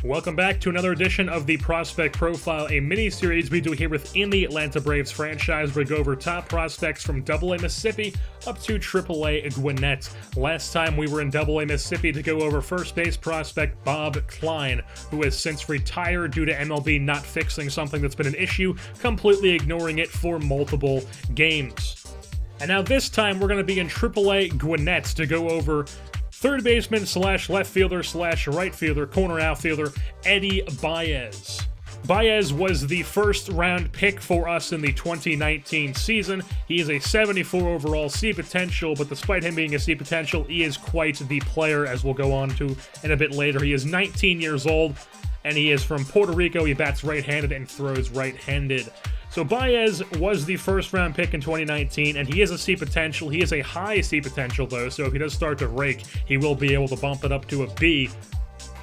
Welcome back to another edition of the Prospect Profile, a mini-series we do here within the Atlanta Braves franchise. We go over top prospects from AA Mississippi up to AAA Gwinnett. Last time we were in AA Mississippi to go over first base prospect Bob Klein, who has since retired due to MLB not fixing something that's been an issue, completely ignoring it for multiple games. And now this time we're going to be in AAA Gwinnett to go over third baseman slash left fielder slash right fielder, corner outfielder, Eddy Baez. Baez was the first round pick for us in the 2019 season. He is a 74 overall C potential, but despite him being a C potential, he is quite the player, as we'll go on to in a bit later. He is 19 years old, and he is from Puerto Rico. He bats right-handed and throws right-handed. So Baez was the first round pick in 2019, and he is a C potential. He is a high C potential, though, so if he does start to rake, he will be able to bump it up to a B.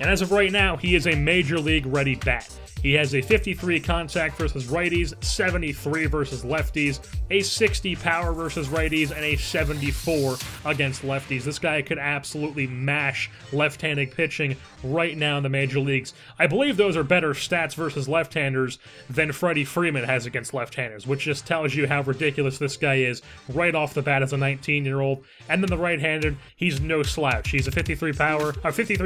And as of right now, he is a major league ready bat. He has a 53 contact versus righties, 73 versus lefties, a 60 power versus righties, and a 74 against lefties. This guy could absolutely mash left-handed pitching right now in the major leagues. I believe those are better stats versus left-handers than Freddie Freeman has against left-handers, which just tells you how ridiculous this guy is right off the bat as a 19-year-old. And then the right-handed, he's no slouch. He's a 53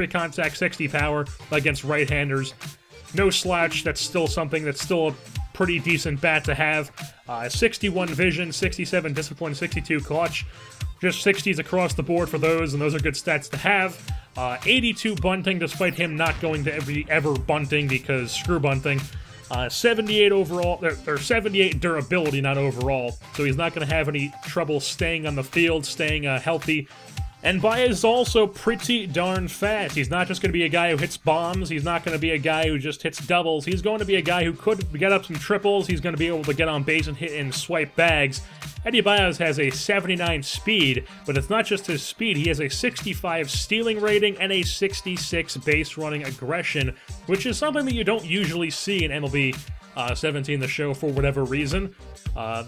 contact, 60 power against right-handers. No slouch. That's still something that's still a pretty decent bat to have. 61 vision, 67 discipline, 62 clutch. Just 60s across the board for those, and those are good stats to have. 82 bunting, despite him not going to ever bunting because screw bunting. 78 overall, or 78 durability, not overall. So he's not going to have any trouble staying on the field, staying healthy. And Baez is also pretty darn fast. He's not just going to be a guy who hits bombs. He's not going to be a guy who just hits doubles. He's going to be a guy who could get up some triples. He's going to be able to get on base and hit and swipe bags. Eddy Baez has a 79 speed, but it's not just his speed. He has a 65 stealing rating and a 66 base running aggression, which is something that you don't usually see in MLB 17, the show, for whatever reason.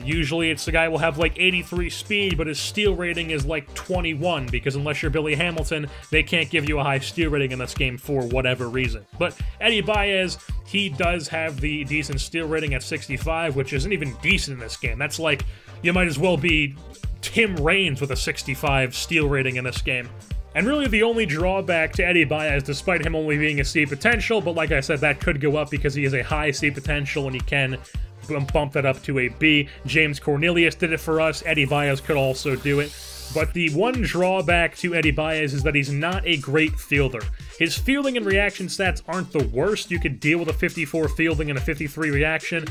Usually it's the guy will have like 83 speed, but his steal rating is like 21, because unless you're Billy Hamilton, they can't give you a high steal rating in this game for whatever reason. But Eddy Baez, he does have the decent steal rating at 65, which isn't even decent in this game. That's like, you might as well be Tim Raines with a 65 steal rating in this game. And really the only drawback to Eddy Baez, despite him only being a C potential, but like I said, that could go up because he is a high C potential and he can bump that up to a B. James Cornelius did it for us. Eddy Baez could also do it. But the one drawback to Eddy Baez is that he's not a great fielder. His fielding and reaction stats aren't the worst. You could deal with a 54 fielding and a 53 reaction,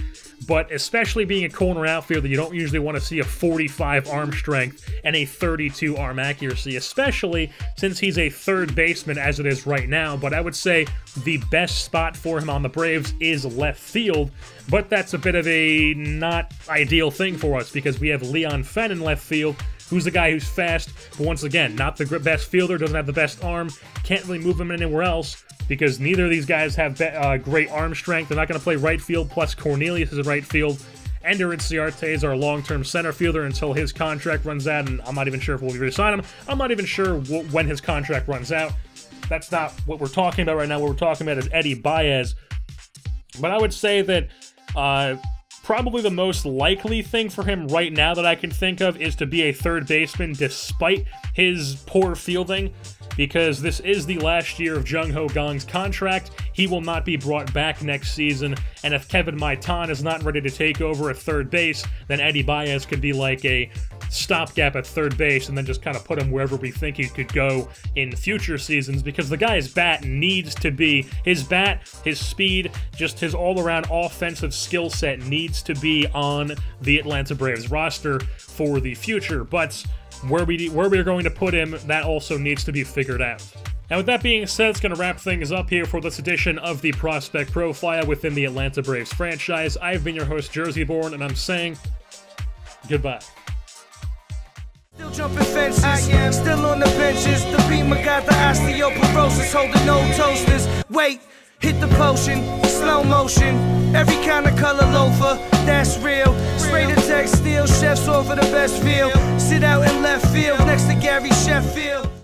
but especially being a corner outfielder, you don't usually want to see a 45 arm strength and a 32 arm accuracy, especially since he's a third baseman as it is right now. But I would say the best spot for him on the Braves is left field, but that's a bit of a not ideal thing for us because we have Leon Fenn in left field, who's the guy who's fast, but once again, not the best fielder, doesn't have the best arm, can't really move him anywhere else, because neither of these guys have great arm strength. They're not going to play right field, plus Cornelius is a right field. Ender Inciarte is our long-term center fielder until his contract runs out, and I'm not even sure if we'll re-sign him. I'm not even sure when his contract runs out. That's not what we're talking about right now. What we're talking about is Eddy Baez. But I would say that probably the most likely thing for him right now that I can think of is to be a third baseman despite his poor fielding, because this is the last year of Jung Ho Gong's contract. He will not be brought back next season, and if Kevin Maitan is not ready to take over at third base, then Eddy Baez could be like a stopgap at third base and then just kind of put him wherever we think he could go in future seasons, because the guy's bat needs to be, his bat, his speed, just his all-around offensive skill set needs to be on the Atlanta Braves roster for the future. But where we are going to put him, that also needs to be figured out. And with that being said, it's going to wrap things up here for this edition of the Prospect Profile within the Atlanta Braves franchise. I've been your host, Jerseyborn, and I'm saying goodbye. Still jumping fences, still on the benches. The beamer got the osteoporosis, holding no toasters. Wait, hit the potion, slow motion. Every kind of color loafer, that's real. Spray the text, steal chefs over the best feel. Sit out in left field next to Gary Sheffield.